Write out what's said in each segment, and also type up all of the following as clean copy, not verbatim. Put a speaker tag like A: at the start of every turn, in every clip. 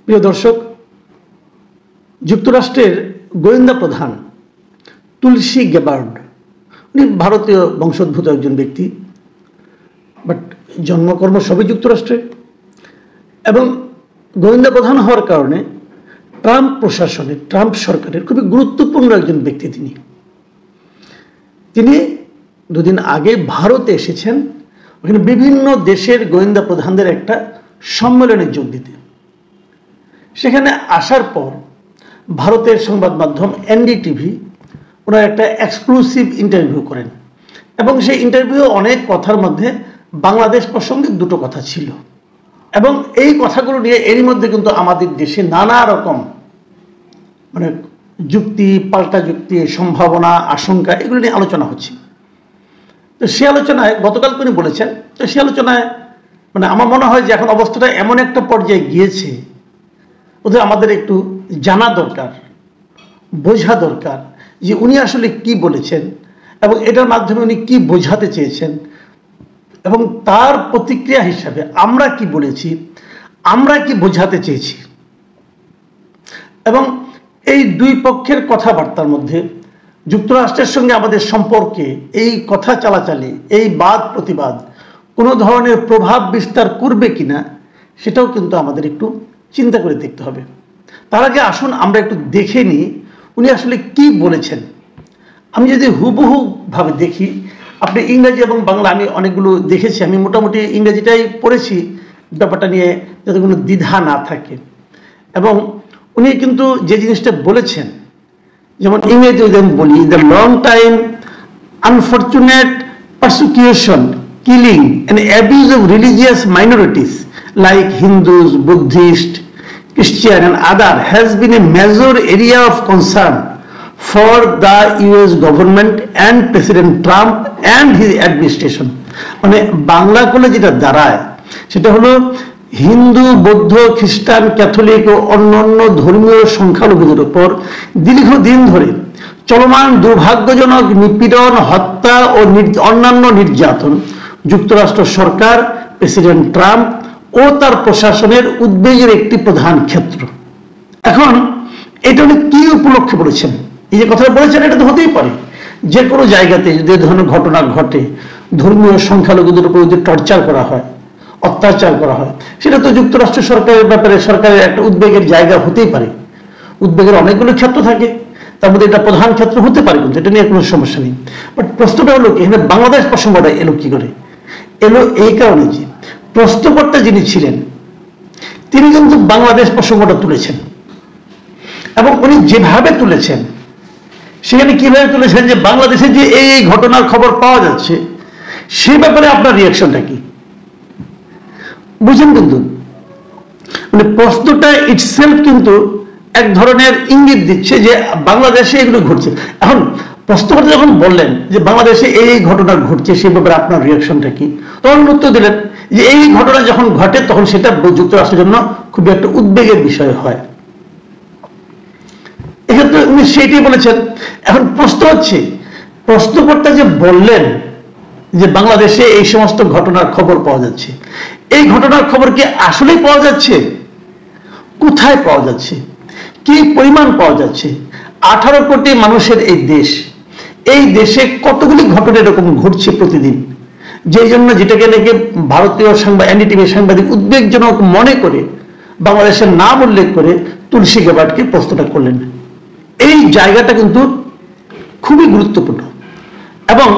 A: প্রিয় দর্শক, যুক্তরাষ্ট্রের গোয়েন্দা প্রধান তুলসী গ্যাবার্ড, উনি ভারতীয় বংশোদ্ভূত একজন ব্যক্তি, বাট জন্মকর্ম সবই যুক্তরাষ্ট্রে। এবং গোয়েন্দা প্রধান হওয়ার কারণে ট্রাম্প প্রশাসনের, ট্রাম্প সরকারের খুবই গুরুত্বপূর্ণ একজন ব্যক্তি তিনি দুদিন আগে ভারতে এসেছেন, ওখানে বিভিন্ন দেশের গোয়েন্দা প্রধানদের একটা সম্মেলনে যোগ দিতে। সেখানে আসার পর ভারতের সংবাদ মাধ্যম এনডিটিভি ওনার একটা এক্সক্লুসিভ ইন্টারভিউ করেন, এবং সেই ইন্টারভিউ অনেক কথার মধ্যে বাংলাদেশ প্রসঙ্গে দুটো কথা ছিল, এবং এই কথাগুলো নিয়ে এরই মধ্যে কিন্তু আমাদের দেশে নানা রকম যুক্তি, পাল্টা যুক্তি, সম্ভাবনা, আশঙ্কা, এগুলো নিয়ে আলোচনা হচ্ছে। তো সে আলোচনায় গতকাল উনি বলেছেন, তো সে আলোচনায় আমার মনে হয় যে এখন অবস্থাটা এমন একটা পর্যায়ে গিয়েছে, ওদের আমাদের একটু জানা দরকার, বোঝা দরকার যে উনি আসলে কি বলেছেন এবং এটার মাধ্যমে উনি কি বোঝাতে চেয়েছেন, এবং তার প্রতিক্রিয়া হিসাবে আমরা কি বলেছি, আমরা কি বোঝাতে চেয়েছি। এবং এই দুই পক্ষের কথাবার্তার মধ্যে যুক্তরাষ্ট্রের সঙ্গে আমাদের সম্পর্কে এই কথা চালাচালি, এই বাদ প্রতিবাদ কোনো ধরনের প্রভাব বিস্তার করবে কিনা, সেটাও কিন্তু আমাদের একটু চিন্তা করে দেখতে হবে। তার আগে আসুন আমরা একটু দেখে নিই উনি আসলে কি বলেছেন। আমি যদি হুবহু ভাবে দেখি, আপনি ইংরেজি এবং বাংলা আমি অনেকগুলো দেখেছি, আমি মোটামুটি ইংরেজিটাই পড়েছি ব্যাপারটা নিয়ে, যাতে কোনো দ্বিধা না থাকে। এবং উনি কিন্তু যে জিনিসটা বলেছেন, যেমন ইংরেজি আমি বলি, the long time unfortunate persecution, killing and abuse of religious minorities like Hindus, Buddhists, Christian and other has been a major area of concern for the US government and President Trump and his administration. Bangla করলে যেটা দাঁড়ায় সেটা হলো হিন্দু, বৌদ্ধ, খ্রিস্টান, Catholic ও অন্যান্য ধর্মীয় সংখ্যালঘুদের উপর দীর্ঘদিন ধরে চলমান দুর্ভাগ্যজনক নিপীড়ন, হত্যা ও অন্যান্য নির্যাতন যুক্তরাষ্ট্র সরকার, প্রেসিডেন্ট ট্রাম্প ও তার প্রশাসনের উদ্বেগের একটি প্রধান ক্ষেত্র। এখন এটা উনি কি উপলক্ষে বলেছেন? এই যে কথাটা বলেছেন, এটা তো হতেই পারে যে কোনো জায়গাতে যদি এই ধরনের ঘটনা ঘটে, ধর্মীয় সংখ্যালঘুদের উপর যদি টর্চার করা হয়, অত্যাচার করা হয়, সেটা তো যুক্তরাষ্ট্র সরকারের ব্যাপারে সরকারের একটা উদ্বেগের জায়গা হতেই পারে। উদ্বেগের অনেকগুলো ক্ষেত্র থাকে, তার মধ্যে এটা প্রধান ক্ষেত্র হতে পারে, কিন্তু এটা নিয়ে কোনো সমস্যা নেই। বাট প্রশ্নটা হলো কি, এখানে বাংলাদেশ প্রসঙ্গটা এলো কি করে? এলো এই কারণে যে প্রশ্নকর্তা যিনি ছিলেন তিনি কিন্তু বাংলাদেশ প্রসঙ্গটা তুলেছেন, এবং উনি যেভাবে তুলেছেন সেখানে কিভাবে তুলেছেন যে বাংলাদেশে যে এই ঘটনার খবর পাওয়া যাচ্ছে, সে ব্যাপারে আপনার রিয়াকশনটা কি বুঝেন? কিন্তু প্রশ্নটা ইটসেলফ কিন্তু এক ধরনের ইঙ্গিত দিচ্ছে যে বাংলাদেশে এগুলো ঘটছে। এখন প্রশ্নকর্তা যখন বললেন যে বাংলাদেশে এই ঘটনা ঘটছে, সে ব্যাপারে আপনার রিয়াকশনটা কি, তখন উত্তর দিলেন যে এই ঘটনা যখন ঘটে তখন সেটা যুক্তরাষ্ট্রের জন্য খুবই একটা উদ্বেগের বিষয় হয়। এক্ষেত্রে উনি সেইটাই বলেছেন। এখন প্রশ্ন হচ্ছে, প্রশ্নকর্তা যে বললেন যে বাংলাদেশে এই সমস্ত ঘটনার খবর পাওয়া যাচ্ছে, এই ঘটনার খবর কি আসলেই পাওয়া যাচ্ছে? কোথায় পাওয়া যাচ্ছে? কি পরিমাণ পাওয়া যাচ্ছে? 18 কোটি মানুষের এই দেশ, এই দেশে কতগুলি ঘটনা এরকম ঘটছে প্রতিদিন, যেই জন্য যেটাকে নাকি ভারতীয় এনডিটিভি সাংবাদিক উদ্বেগজনক মনে করে বাংলাদেশের নাম উল্লেখ করে তুলসী গ্যাবার্ডকে প্রশ্নটা করলেন। এই জায়গাটা কিন্তু খুবই গুরুত্বপূর্ণ। এবং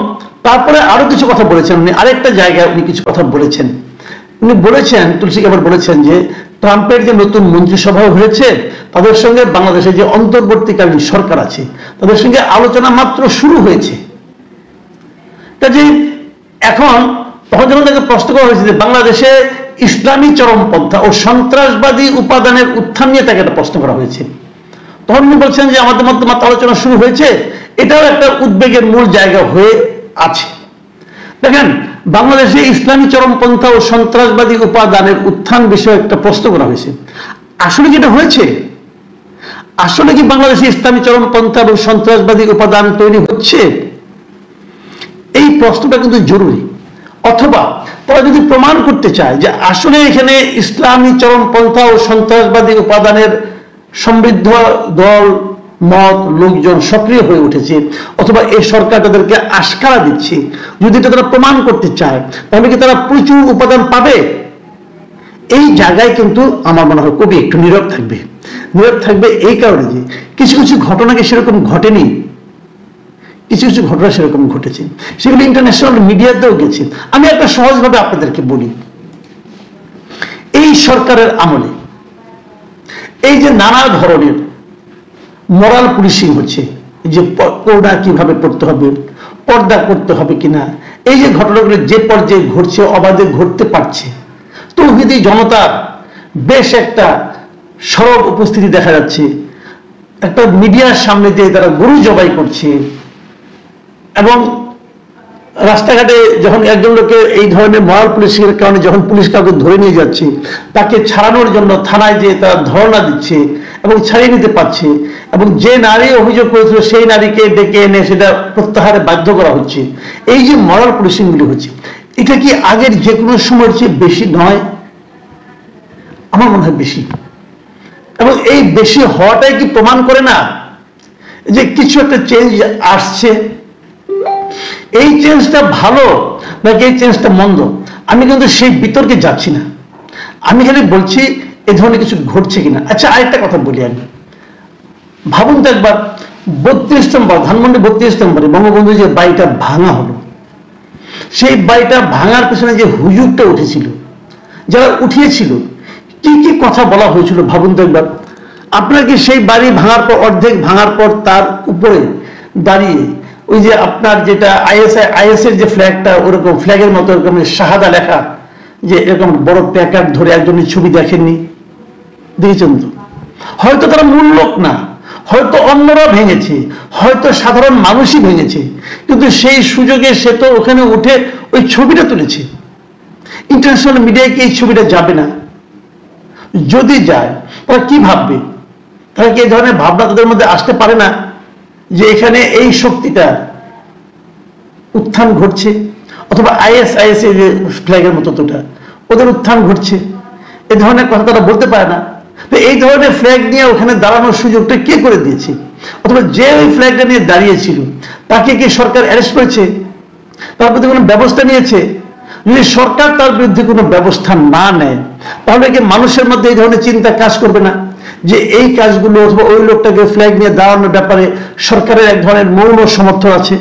A: তারপরে আরো কিছু কথা বলেছেন উনি, আরেকটা জায়গায় উনি কিছু কথা বলেছেন। উনি বলেছেন, তুলসী গ্যাবার্ড বলেছেন যে ট্রাম্পের যে নতুন মন্ত্রিসভা হয়েছে তাদের সঙ্গে বাংলাদেশে যে অন্তর্বর্তীকালীন সরকার আছে তাদের সঙ্গে আলোচনা মাত্র শুরু হয়েছে। কাজে এখন তখন যখন তাকে প্রশ্ন করা হয়েছে যে বাংলাদেশে ইসলামী চরমপন্থা ও সন্ত্রাসবাদী উপাদানের উত্থান নিয়ে তাকে একটা প্রশ্ন করা হয়েছে, তখন উনি বলছেন যে আমাদের মধ্যে মাত্র আলোচনা শুরু হয়েছে, এটাও একটা উদ্বেগের মূল জায়গা হয়ে আছে। দেখেন, বাংলাদেশে ইসলামী চরমপন্থা ও সন্ত্রাসবাদী উপাদানের উত্থান বিষয়ে একটা প্রশ্ন করা হয়েছে। আসলে যেটা হয়েছে, আসলে কি বাংলাদেশে ইসলামী চরমপন্থা এবং সন্ত্রাসবাদী উপাদান তৈরি হচ্ছে? এই প্রশ্নটা কিন্তু জরুরি। অথবা তারা যদি প্রমাণ করতে চায় যে আসলে এখানে ইসলামী চরমপন্থা ও সন্ত্রাসবাদী উপাদানের সমৃদ্ধ দল মত লোকজন সক্রিয় হয়ে উঠেছে, অথবা এই সরকার তাদেরকে আশকারা দিচ্ছে, যদি এটা তারা প্রমাণ করতে চায় তাহলে কি তারা প্রচুর উপাদান পাবে? এই জায়গায় কিন্তু আমার মনে হয় কবি একটু নীরব থাকবে। নীরব থাকবে এই কারণে যে কিছু কিছু ঘটনাকে সেরকম ঘটেনি, কিছু কিছু ঘটনা সেরকম ঘটেছে, সেগুলো ইন্টারন্যাশনাল মিডিয়াতেও গেছে। আমি একটা সহজভাবে আপনাদেরকে বলি, এই সরকারের আমলে এই যে নানা ধরনের মোরাল পুলিশিং হচ্ছে, যে পর্দা কিভাবে করতে হবে, পর্দা করতে হবে কিনা, এই যে ঘটনাগুলো যে পর্যায়ে ঘটছে, অবাধে ঘটতে পারছে, তৌহিদি জনতার বেশ একটা সরব উপস্থিতি দেখা যাচ্ছে। একটা মিডিয়ার সামনে দিয়ে তারা গরু জবাই করছে, এবং রাস্তাঘাটে যখন একজন লোকে এই ধরনের মরাল পুলিশের কারণে যখন পুলিশ কাউকে ধরে নিয়ে যাচ্ছে, তাকে ছাড়ানোর জন্য থানায় যেয়ে তারা ধর্ণা দিচ্ছে এবং ছাড়িয়ে নিতে পারছে, এবং যে নারী অভিযোগ করেছিল সেই নারীকে ডেকে এনে সেটা প্রত্যাহারে বাধ্য করা হচ্ছে। এই যে মরাল পুলিশিংগুলি হচ্ছে, এটা কি আগের যে কোনো সময়ের চেয়ে বেশি নয়? আমার মনে হয় বেশি। এবং এই বেশি হওয়াটাই কি প্রমাণ করে না যে কিছু একটা চেঞ্জ আসছে? এই চেঞ্জটা ভালো নাকি এই চেঞ্জটা মন্দ, আমি কিন্তু সেই বিতর্কে যাচ্ছি না। আমি খালি বলছি এ ধরনের কিছু ঘটছে কিনা। আচ্ছা, আরেকটা কথা বলি আমি। ভাবুন তো একবার, 32 নম্বর ধানমন্ডি 32 নম্বরে বঙ্গবন্ধু যে বাড়িটা ভাঙা হলো, সেই বাড়িটা ভাঙার পেছনে যে হুজুগটা উঠেছিল, যারা উঠিয়েছিল, কি কি কথা বলা হয়েছিল ভাবুন তো একবার। আপনার কি সেই বাড়ি ভাঙার পর, অর্ধেক ভাঙার পর তার উপরে দাঁড়িয়ে ওই যে আপনার যেটা আইএসএর যে ফ্ল্যাগটা, ওরকম ফ্ল্যাগের মতো এরকম শাহাদা লেখা, যে এরকম বড় প্যাকার্ড ধরে একজনের ছবি দেখেননি? দেখেছেন তো? হয়তো তারা মূল লোক না, হয়তো অন্যরা ভেঙেছে, হয়তো সাধারণ মানুষই ভেঙেছে, কিন্তু সেই সুযোগে সে তো ওখানে উঠে ওই ছবিটা তুলেছে। ইন্টারন্যাশনাল মিডিয়ায় কি এই ছবিটা যাবে না? যদি যায় তারা কি ভাববে? তারা কি এই ধরনের ভাবনা তাদের মধ্যে আসতে পারে না যে এখানে এই শক্তিটা উত্থান ঘটছে, অথবা আইএস এর ফ্ল্যাগের মতো তোটা ওদের উত্থান ঘটছে? এই ধরনের কথা তারা বলতে পারে না। তো এই ধরনের ফ্ল্যাগ নিয়ে ওখানে দাঁড়ানোর সুযোগটা কে করে দিয়েছে? অথবা যে ওই ফ্ল্যাগটা নিয়ে দাঁড়িয়েছিল তাকে কি সরকার অ্যারেস্ট করেছে? তার প্রতি কোনো ব্যবস্থা নিয়েছে? যদি সরকার তার বিরুদ্ধে কোনো ব্যবস্থা না নেয়, তাহলে কি মানুষের মধ্যে এই ধরনের চিন্তা কাজ করবে না যে এই কাজগুলো অথবা ওই লোকটাকে ফ্ল্যাগ নিয়ে দাঁড়ানোর ব্যাপারে সরকারের এক ধরনের মৌন সমর্থন আছে?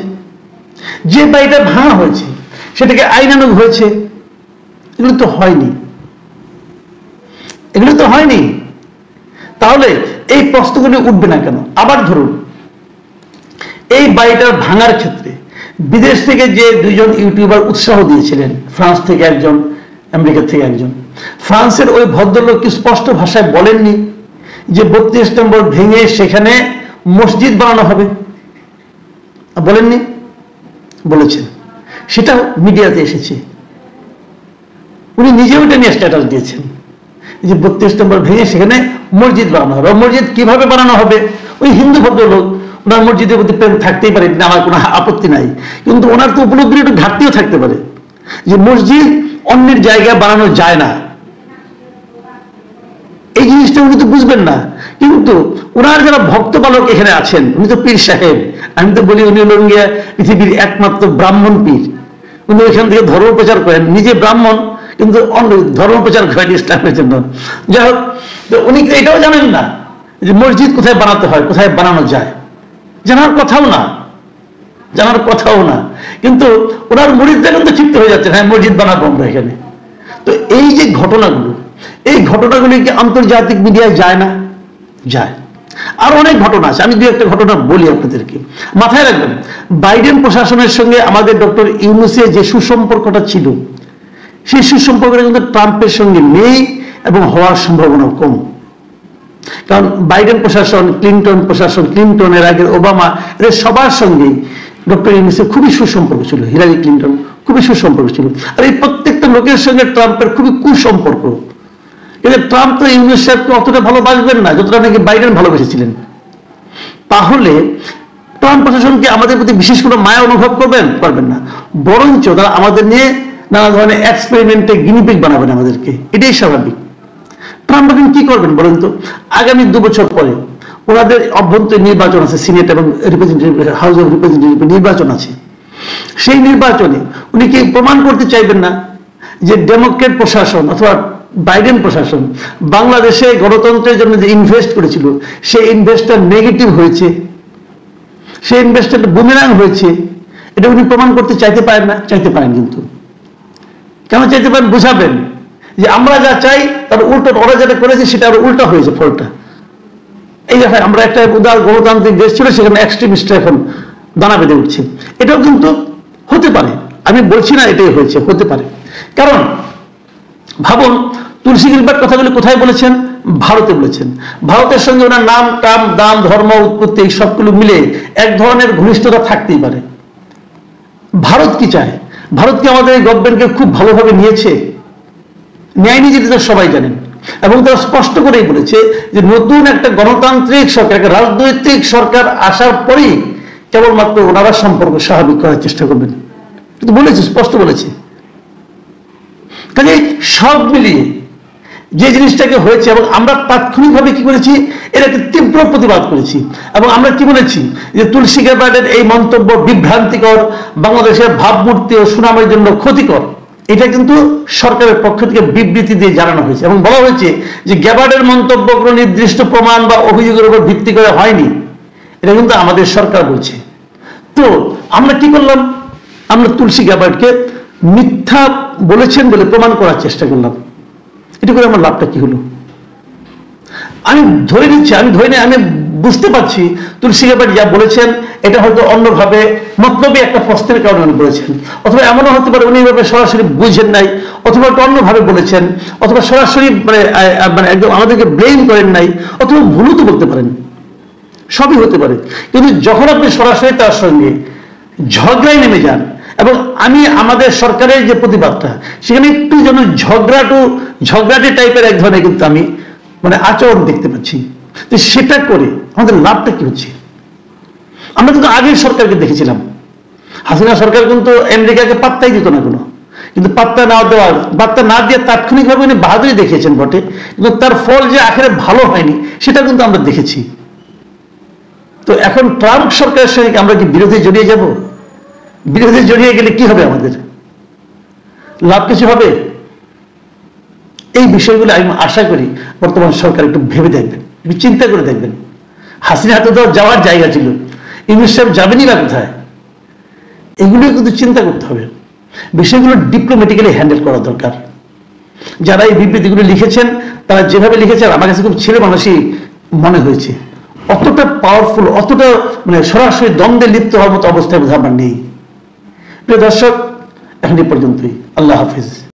A: যে বাড়িটা ভাঙা হয়েছে সেটাকে আইনানুগ হয়েছে, এগুলো তো হয়নি, এগুলো তো হয়নি। তাহলে এই প্রশ্নগুলি উঠবে না কেন? আবার ধরুন, এই বাড়িটার ভাঙার ক্ষেত্রে বিদেশ থেকে যে দুইজন ইউটিউবার উৎসাহ দিয়েছিলেন, ফ্রান্স থেকে একজন, আমেরিকা থেকে একজন, ফ্রান্সের ওই ভদ্রলোক কি স্পষ্ট ভাষায় বলেননি যে 32 নম্বর ভেঙে সেখানে মসজিদ বানানো হবে? বলেননি? বলেছেন, সেটা মিডিয়াতে এসেছে। উনি নিজেও এটা নিয়ে স্ট্যাটাস দিয়েছেন যে 32 নম্বর ভেঙে সেখানে মসজিদ বানানো হবে। মসজিদ কিভাবে বানানো হবে? ওই হিন্দু ভদ্রলোক, ওনার মসজিদের প্রতি প্রেম থাকতেই পারে, আমার কোনো আপত্তি নাই, কিন্তু ওনার তো উপলব্ধির একটু ঘাটতিও থাকতে পারে যে মসজিদ অন্যের জায়গায় বানানো যায় না, এই জিনিসটা উনি তো বুঝবেন না। কিন্তু ওনার যারা ভক্ত বালক এখানে আছেন, উনি তো পীর সাহেব, আমি তো বলি উনি হলেন গিয়ে পৃথিবীর একমাত্র ব্রাহ্মণ পীর। উনি ওইখান থেকে ধর্ম প্রচার করেন, নিজে ব্রাহ্মণ কিন্তু ধর্ম প্রচার করেন ইসলামের জন্য। যাই হোক, উনি এটাও জানেন না যে মসজিদ কোথায় বানাতে হয়, কোথায় বানানো যায়, জানার কথাও না, জানার কথাও না। কিন্তু ওনার মুরিদরা কিন্তু ক্ষিপ্ত হয়ে যাচ্ছে, হ্যাঁ মসজিদ বানাবো আমরা এখানে। তো এই যে ঘটনাগুলো, এই ঘটনাগুলি কি আন্তর্জাতিক মিডিয়ায় যায় না? যায়। আর অনেক ঘটনা আছে, আমি দু একটা ঘটনা বলি আপনাদেরকে। মাথায় রাখবেন, বাইডেন প্রশাসনের সঙ্গে আমাদের ডক্টর ইউনূসের যে সুসম্পর্কটা ছিল, সেই সুসম্পর্কটা কিন্তু ট্রাম্পের সঙ্গে নেই এবং হওয়ার সম্ভাবনা কম। কারণ বাইডেন প্রশাসন, ক্লিন্টন প্রশাসন, ক্লিন্টনের আগে ওবামা, এদের সবার সঙ্গেই ডক্টর ইউনূসের খুবই সুসম্পর্ক ছিল, হিলারি ক্লিন্টন খুবই সুসম্পর্ক ছিল। আর এই প্রত্যেকটা লোকের সঙ্গে ট্রাম্পের খুবই কুসম্পর্ক। কিন্তু ট্রাম্প তো ইউনূস সাহেবকে অতটা ভালোবাসবেন না যতটা নাকি বাইডেন ভালোবেসেছিলেন। তাহলে ট্রাম্প প্রশাসনকে আমাদের প্রতি বিশেষ কোনো মায়া অনুভব করবেন? করবেন না। বরঞ্চ তারা আমাদের নিয়ে নানা ধরনের এক্সপেরিমেন্টে গিনিপিগ বানাবেন আমাদেরকে, এটাই স্বাভাবিক। ট্রাম্প এখন কি করবেন বলেন তো? আগামী 2 বছর পরে ওনাদের অভ্যন্তরীণ নির্বাচন আছে, সিনেট এবং হাউস অফ রিপ্রেজেন্টেটিভ নির্বাচন আছে। সেই নির্বাচনে উনি কি প্রমাণ করতে চাইবেন না যে ডেমোক্রেট প্রশাসন অথবা বাইডেন প্রশাসন বাংলাদেশে গণতন্ত্রের জন্য যে ইনভেস্ট করেছিল সেই ইনভেস্টটা নেগেটিভ হয়েছে, সেই ইনভেস্টটা বুমেরাং হয়েছে, এটা উনি প্রমাণ করতে চাইতে পারেন না? চাইতে পারেন। কিন্তু কেন চাইতে পারেন বুঝাবেন যে আমরা যা চাই তার উল্টো, ওরা যেটা করেছে সেটা আরো উল্টা হয়েছে ফলটা। এই দেখেন, আমরা একটা উদার গণতান্ত্রিক দেশ ছিল, সেখানে এক্সট্রিমিস্টরা এখন দানা বেঁধে উঠছে। এটাও কিন্তু হতে পারে, আমি বলছি না এটাই হয়েছে, হতে পারে। কারণ ভাবুন, তুলসী গিলবার্ট কথাগুলি কোথায় বলেছেন? ভারতে বলেছেন। ভারতের সঙ্গে ওনার নাম, কাম, দাম, ধর্ম, উৎপত্তি এই সবগুলো মিলে এক ধরনের ঘনিষ্ঠতা থাকতেই পারে। ভারত কি চায়? ভারত কি আমাদের এই গভর্নমেন্টকে খুব ভালোভাবে নিয়েছে? নেয়নি, যেটা তো সবাই জানেন। এবং তারা স্পষ্ট করেই বলেছে যে নতুন একটা গণতান্ত্রিক সরকার, একটা রাজনৈতিক সরকার আসার পরেই কেবলমাত্র ওনারা সম্পর্ক স্বাভাবিক করার চেষ্টা করবেন, কিন্তু বলেছে, স্পষ্ট বলেছে। কাজে সব মিলিয়ে যে জিনিসটাকে হয়েছে, এবং আমরা তাৎক্ষণিকভাবে কি করেছি, এটাকে তীব্র প্রতিবাদ করেছি। এবং আমরা কি বলেছি যে তুলসী গিলবার্টের এই মন্তব্য বিভ্রান্তিকর, বাংলাদেশের ভাবমূর্তি ও সুনামের জন্য ক্ষতিকর। এটা কিন্তু সরকারের পক্ষ থেকে বিবৃতি দিয়ে জানানো হয়েছে এবং বলা হয়েছে যে গিলবার্টের মন্তব্য কোনো নির্দিষ্ট প্রমাণ বা অভিযোগের উপর ভিত্তি করে হয়নি, এটা কিন্তু আমাদের সরকার বলছে। তো আমরা কি করলাম? আমরা তুলসী গিলবার্টকে মিথ্যা বলেছেন বলে প্রমাণ করার চেষ্টা করলাম। এটা করে আমার লাভটা কি হলো? আমি ধরে নিচ্ছি, আমি বুঝতে পারছি তুলসী গিলবার্ট যা বলেছেন এটা হয়তো অন্যভাবে মতলবী একটা প্রশ্নের কারণে উনি বলেছেন, অথবা এমনও হতে পারে উনি এভাবে সরাসরি বুঝেন নাই, অথবা একটা অন্যভাবে বলেছেন, অথবা সরাসরি মানে একদম আমাদেরকে ব্লেম করেন নাই, অথবা ভুলও তো বলতে পারেন, সবই হতে পারে। কিন্তু যখন আপনি সরাসরি তার সঙ্গে ঝগড়ায় নেমে যান, এবং আমি আমাদের সরকারের যে প্রতিবাদটা সেখানে একটু যেন ঝগড়াটে টাইপের এক ধরনের কিন্তু আমি মানে আচরণ দেখতে পাচ্ছি, তো সেটা করে আমাদের লাভটা কি হচ্ছে? আমরা কিন্তু আগের সরকারকে দেখেছিলাম, হাসিনা সরকার কিন্তু আমেরিকাকে পাত্তাই দিত না কোনো, কিন্তু পাত্তা না দিয়ে তাৎক্ষণিকভাবে উনি বাহাদুরি দেখিয়েছেন বটে, কিন্তু তার ফল যে আখেরে ভালো হয়নি সেটা কিন্তু আমরা দেখেছি। তো এখন ট্রাম্প সরকারের সঙ্গে আমরা কি বিরোধী জড়িয়ে যাব? বিরোধী জড়িয়ে গেলে কি হবে? আমাদের লাভ কিছু হবে? এই বিষয়গুলো আমি আশা করি বর্তমান সরকার একটু ভেবে দেখবেন, একটু চিন্তা করে দেখবেন। হাসিনা হাতে তো যাওয়ার জায়গা ছিল, ইউনূস সাহেব যাবেনই বা কোথায়? এগুলো কিন্তু চিন্তা করতে হবে, বিষয়গুলো ডিপ্লোম্যাটিক্যালি হ্যান্ডেল করা দরকার। যারা এই বিবৃতিগুলো লিখেছেন তারা যেভাবে লিখেছেন আমার কাছে খুব ছেলে মানুষই মনে হয়েছে, অতটা পাওয়ারফুল, অতটা মানে সরাসরি দ্বন্দ্বে লিপ্ত হওয়ার মতো অবস্থায় বোধ আমার নেই। প্রিয় দর্শক, এখন এই পর্যন্তই। আল্লাহ হাফিজ।